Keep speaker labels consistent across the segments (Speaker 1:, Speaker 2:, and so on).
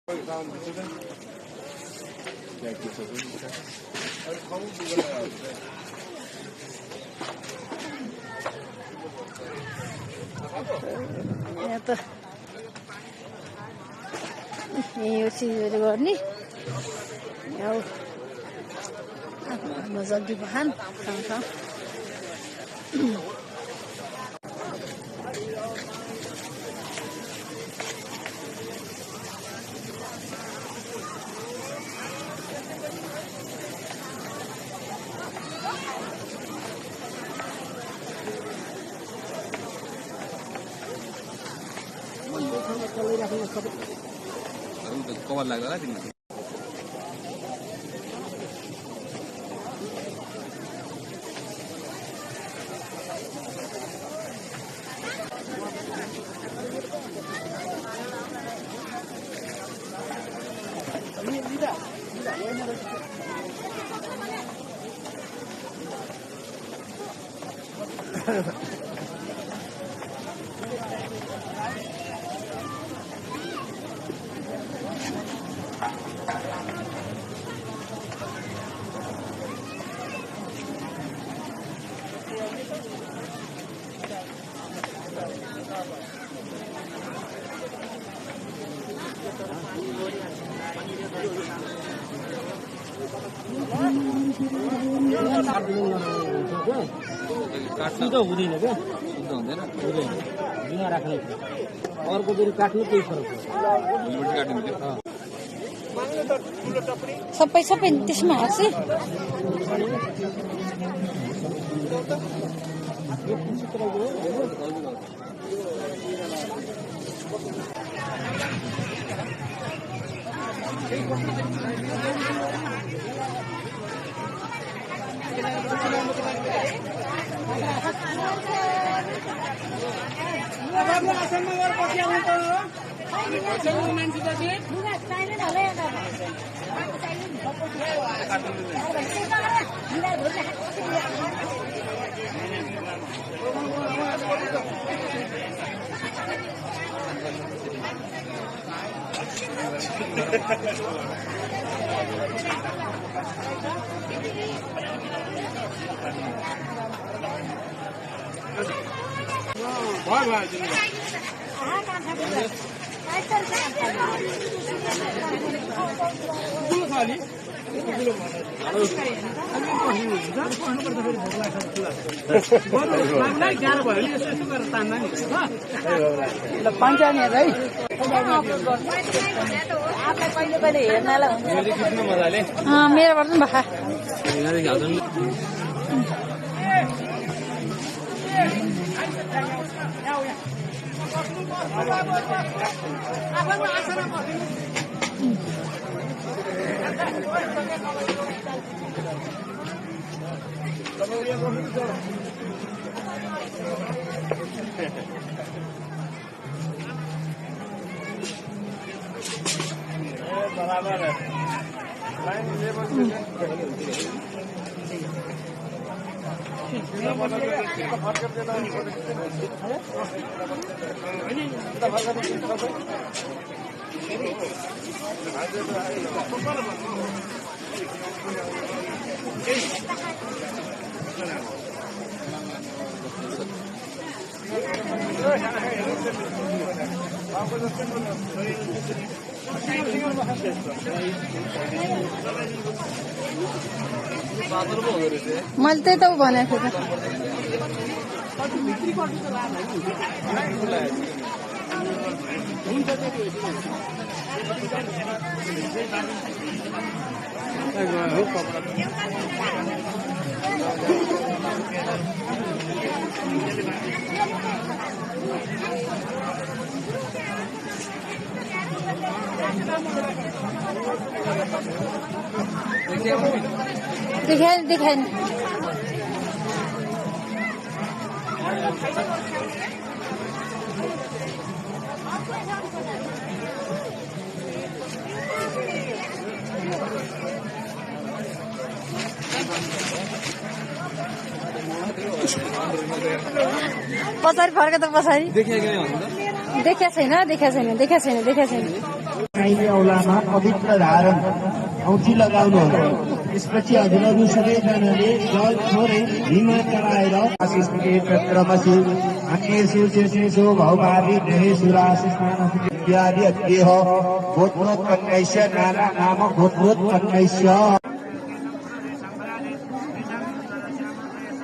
Speaker 1: यहाँ त यो चिजहरू गर्ने आफ्नो जग्गी बहान ठाउँ ठाउँ
Speaker 2: कवर लाग्दा तिमीलाई
Speaker 3: शुद्ध हुँदैन क्या,
Speaker 2: शुद्ध हुँदैन
Speaker 3: हुँदैन बिना राख्ने अर्को बेरि काट्नु केही फरक
Speaker 1: सबै सबै त्यसमा हाल्छ मेरोबाट पनि भा
Speaker 4: बराबर है लाइन लेबर
Speaker 1: मैले त्यही त भनेको थिएँ दिखाएँ पछाडि फर्के त पछाडि देखिया छैन
Speaker 5: चाहिने औलामा पवित्र धारण औँठी लगाउनुहोला। त्यसपछि हजुरहरू सबैजनाले जल थोरै हिमा चलाएर आशिष तन्त्रमसि अन्येषु शेषेषु भौभावि ग्रहेषु राशिस्नान इत्यादि अद्येह गोत्रोत्पन्नैश्च नाना नाम गोत्रोत्पन्नैश्च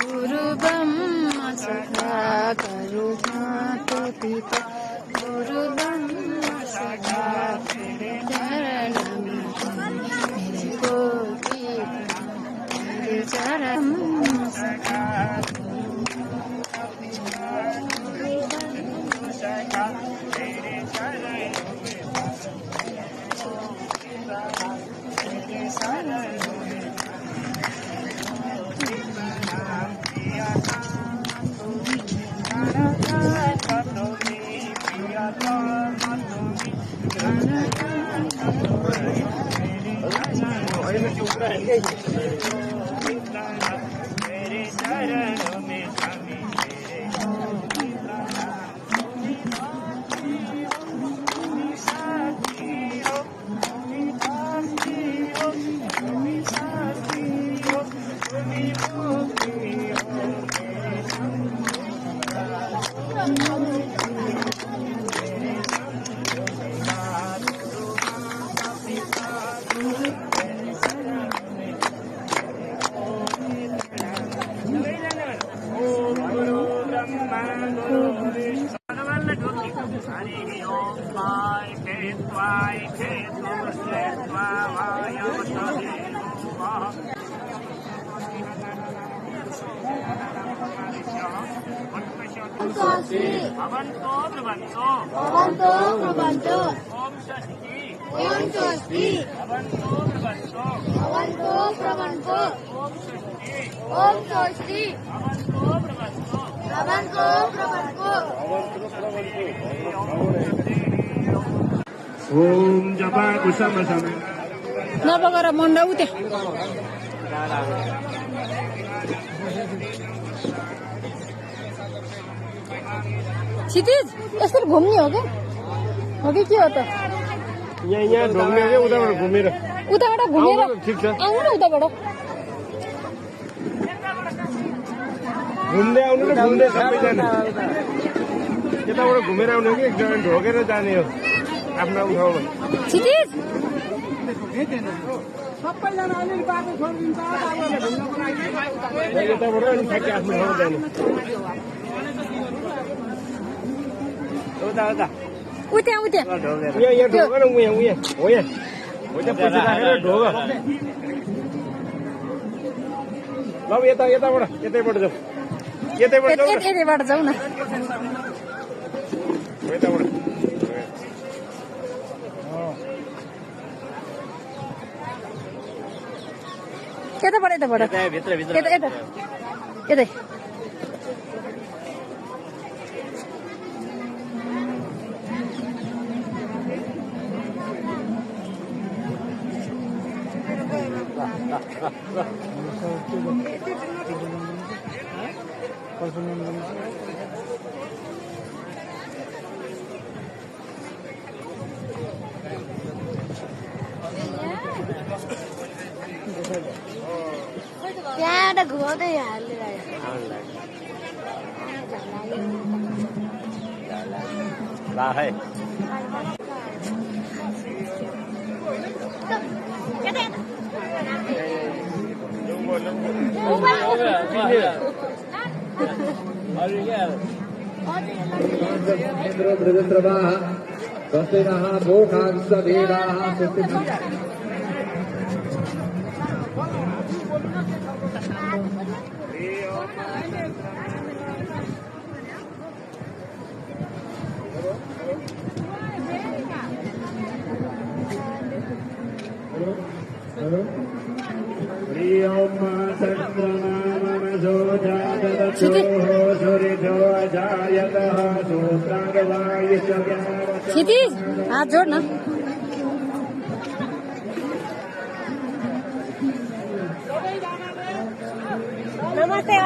Speaker 1: गुरु ब्रह्मा सखा गुरु माता पिता गुरु ब्रह्मा सखा तेरे चरण मेरे को तेरे चरण सखा
Speaker 4: भवन्तो ब्रुवन्तो ओम स्वस्ति भवन्तो ब्रुवन्तो ओम स्वस्ति भवन्तो ब्रुवन्तो
Speaker 5: ओम जपा कुसम सम
Speaker 1: नबगर मन्डा उते क्षितिज यसरी घुम्ने हो कि के हो त
Speaker 4: यहाँ ढोग्ने हो उताबाट घुमेर
Speaker 1: उताबाट घुमेर
Speaker 4: ठिक छ
Speaker 1: आउनु न उताबाट
Speaker 4: घुम्दै आउनु र घुम्दै सबैजना यताबाट घुमेर आउने कि एकजना ढोगेर जाने हो आफ्नो ठाउँमा
Speaker 1: क्षितिज
Speaker 4: यताबाट अनि ठ्याक्कै आफ्नो ठाउँमा जाने उता उता
Speaker 1: उते
Speaker 4: यहाँ ढोग न उहाँ हो यहाँ पछि राखेर ढोग ल यताबाट यतैबाट जाऊ यतैबाट जाऊ
Speaker 1: यतैबाट जाऊ न
Speaker 4: यताबाट
Speaker 1: यताबाट यतै त्यहाँ घुमाउँदै हाल्ने क्षितिज हात जोड न नमस्ते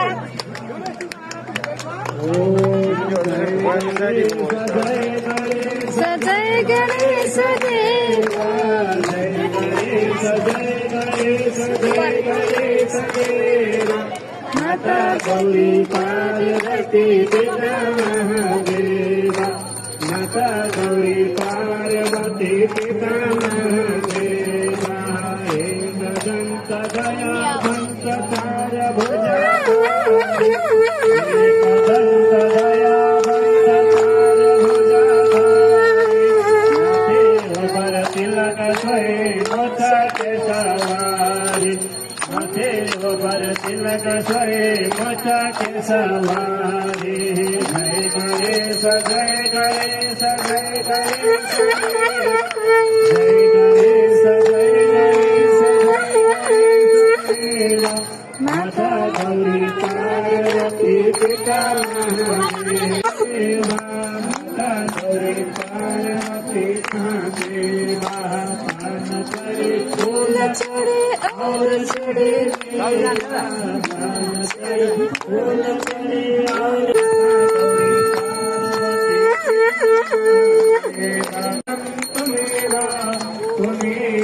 Speaker 1: सजय गणेश देव
Speaker 5: माता गौरी पार्वती पिता महादेव माता गौरी पार्वती पिता महादेव हे ददन्त दया भक्त चार भुजा तिलक सोए मोचा के सवारी जय गणेश जय गणेश जय गणेश जय गणेश जय गणेश जय माता गौरी पार्वती पिता महादेव माता गौरी पार्वती महादेवा पान करे फूल चढ़े और चढ़े फूल चढ़े और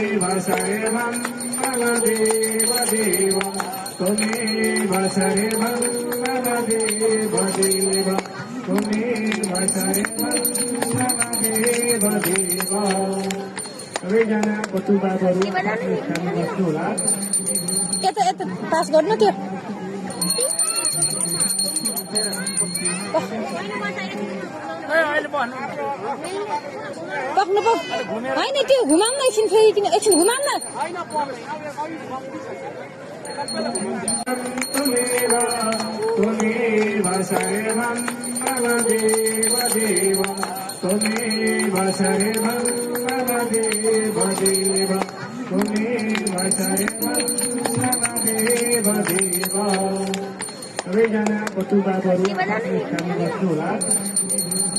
Speaker 5: तुम्हें सर्वं मम देव देव तुम्हें सर्वं मम देव देव तुम्हें सर्वं मम देव देव सबैजना बटुबाहरू स्थानमा बस्नु होला
Speaker 1: यता पास गर्नु त्यो पक्नु पो होइन त्यो घुमाउन एकछिन फेरि किन एकछिन घुमाउन
Speaker 5: तुम्हें सर्वं मम देव देव तुम्हें सर्वं मम देव देव तुम्हें सर्वं मम देव देव सबैजना बटुबाहरू स्थानमा बस्नु होला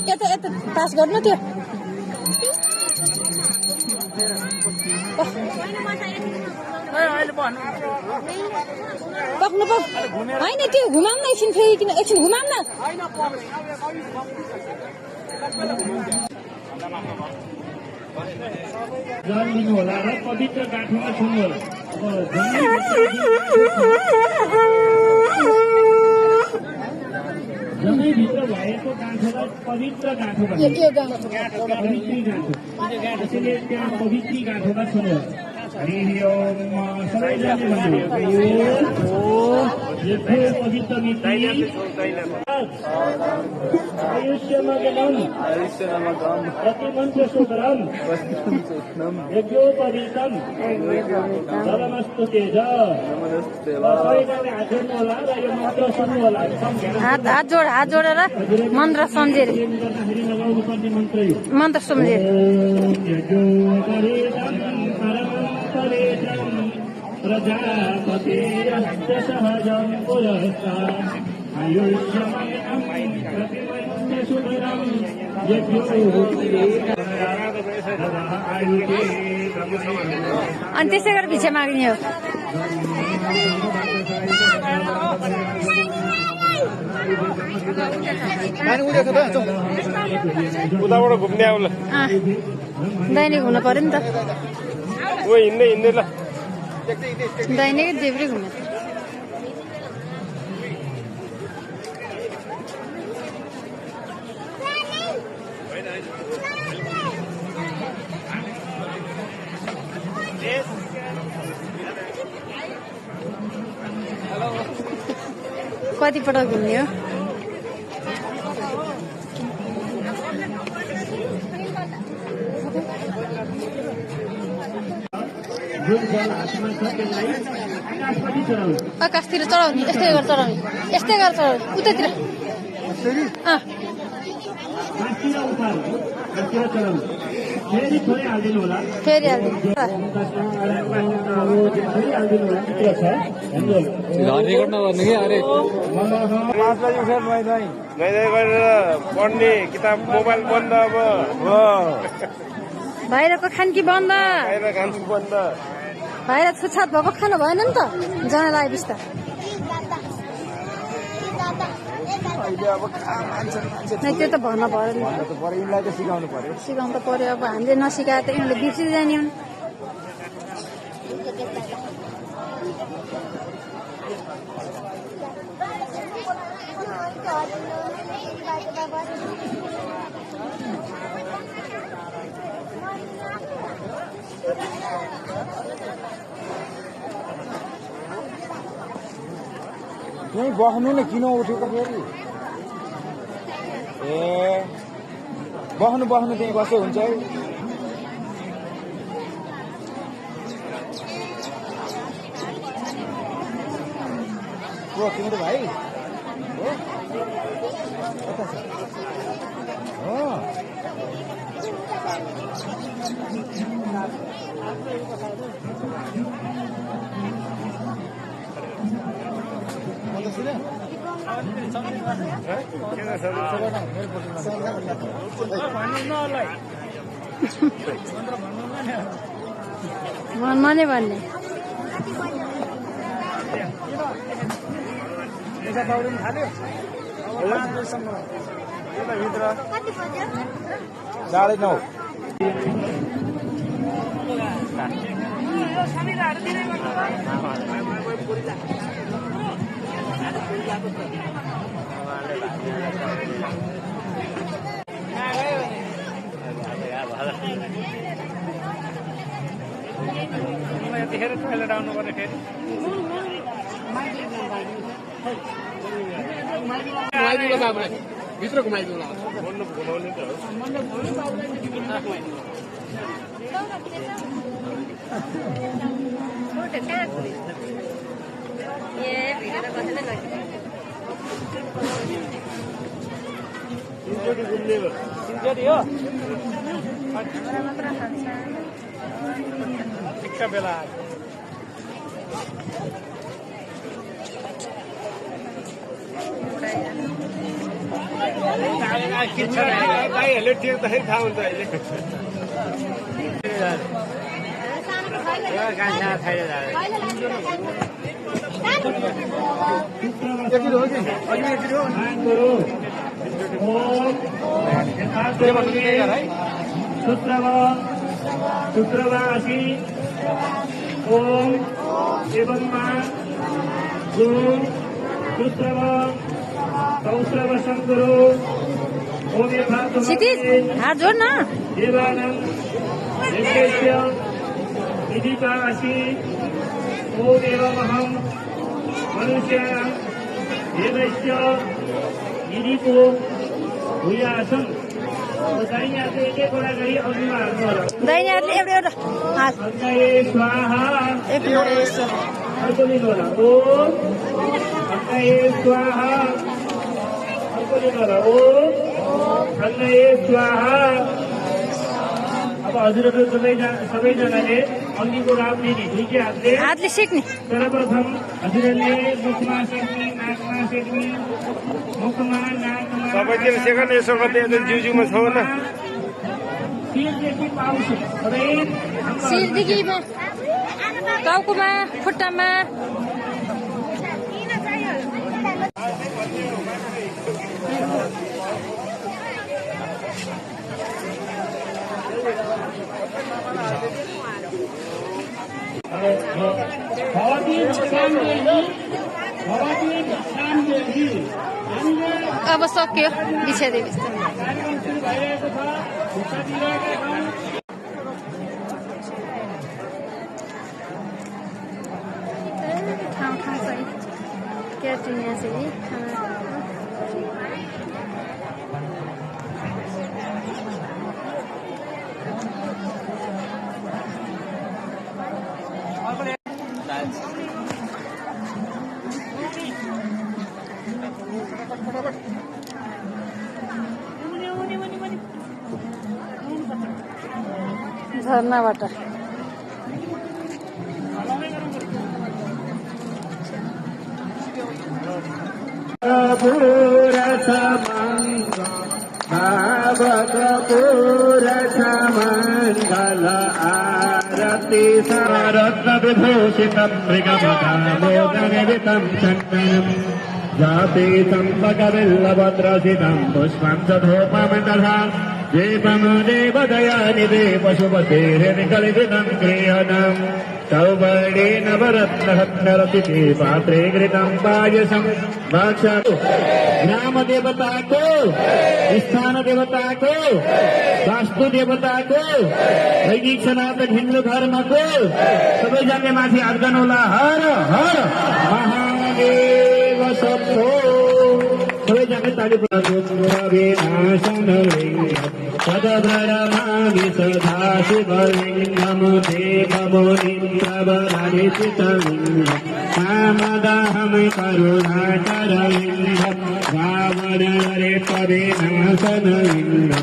Speaker 1: यता पास गर्नु त्यो पक्नु पो होइन त्यो घुमाउन एकछिन फेरि किन एकछिन घुमाउन
Speaker 5: जल लिनु होला र पवित्र गाँठोमा छुनु होला जम्मैभित्र भएको गाँठोलाई पवित्र गाँठो भन्छ पवित्री गाँठो त्यसैले त्यहाँ पवित्री गाँठोमा छुनु होला हरि ओम सबैजनाले पवित्र नीति आयुष्यमगलम प्रतिमंत्र सुतरम यज्ञोपवीतम धर्मस्तु तेज सबैजनाले हात जोड्नु होला र यो मन्त्र सुन्नु होला
Speaker 1: हात जोडेर मन्त्र सम्झेर
Speaker 5: लगाउनु पर्ने मन्त्र यो
Speaker 1: मन्त्र सम्झेर
Speaker 5: प्रजापति सहजं पुरस्ता आयुष्यमयं प्रतिमन्त्र सुतरं
Speaker 1: अनि त्यसै गरेर भिक्षा माग्ने हो
Speaker 4: उताबाट घुम्ने आउला
Speaker 1: दैनिक हुनु पर्यो नि त
Speaker 4: ओ हिँड्दै हिँड्दै ल
Speaker 1: दैनिक देब्रे घुम्ने कति पटक घुम्ने हो आकाशतिर चढाउने यस्तै गरेर चढाउने उतैतिर फेरि
Speaker 2: रेकर्ड नगर्ने कि अरे
Speaker 4: गरेर पढ्ने किताब मोबाइल बन्द अब
Speaker 1: बाहिरको खानकी बन्द
Speaker 4: बन्द
Speaker 1: बाहिर छुटछाट भएको खानु भएन नि त जना लागेपछि त त्यो त भन्न पर्यो सिकाउनु त पर्यो अब हामीले नसिकाए त यिनीहरूले बिर्सिँदै जाने हुन्
Speaker 3: त्यहीँ बस्नु न किन उठेको फेरि ए बस्नु त्यहीँ बसे हुन्छ है हो तिम्रो भाइ हो
Speaker 1: मनमा नै भन्ने
Speaker 3: साढे 9
Speaker 4: यतिखेर टोइलेट आउनु पर्ने फेरि
Speaker 2: भित्र घुमाइदिनु
Speaker 4: घुमाउने त हो बेला भाइहरूले टेक्दाखेरि थाहा हुन्छ अहिले
Speaker 5: शुक्रवासी ओम एवं शुक्रव सौश्रव शंकरो ओम
Speaker 1: क्षितिज हात जोड न
Speaker 5: देवानंद निधिकाशी ओम एवं अहम मनुष्याणां देवस्य निधिको भूयासं दाहिने हातले एक-एकवटा गरी अघिमा हाल्नु होला
Speaker 1: दाहिने हातले एउटा हात
Speaker 5: स्वाहा
Speaker 1: एक मिनट यसो
Speaker 5: अर्को लिनु होला ओम अन्नये स्वाहा अर्को लिनु होला ओम अन्नये स्वाहा अब हजुरहरू सबैजनाले अघिको राम लिने दुईकै हातले
Speaker 1: सेक्ने
Speaker 5: सर्वप्रथम हजुरहरूले मुखमा सेक्ने नाकमा सेक्ने मुखमा नाकमा
Speaker 4: सबैतिर सेकेन्ड यसो गर्दै जिउमा छ न
Speaker 5: शिरदेखि पाउसम्म
Speaker 1: शिरदेखि टाउकोमा खुट्टामा अब सक्यो बिछाइदिए ठाउँ ठाउँ छ क्याट्रिन यहाँ चाहिँ झरनाबाट
Speaker 5: मंगल आरती रत्न विभूषितं मृगमोदनितं चन्दनं जाते सम्पकविल्लभद्रसितं पुष्पं च धूपं दधा देवं देवदयानिधे पशुपतेर्निकलितं क्रियणं सौवर्णे नवरत्नरतिते पात्रे घृतं पायसं भक्षतु। ग्राम देवता को, स्थान देवता को, वास्तु देवता को, वैदिक सनातन हिन्दू धर्म को सबैजनाले माथि हात गर्नुहोला। हर हर महादेव शम्भो। सबैजनाले ताली पदब्रह्मामि सदा शिवलिङ्गं देवमुनीन्द्रवरनिशितलिङ्गं कामदाहं करुणाकरलिङ्गं रावणहरे परिनाशनलिङ्गं।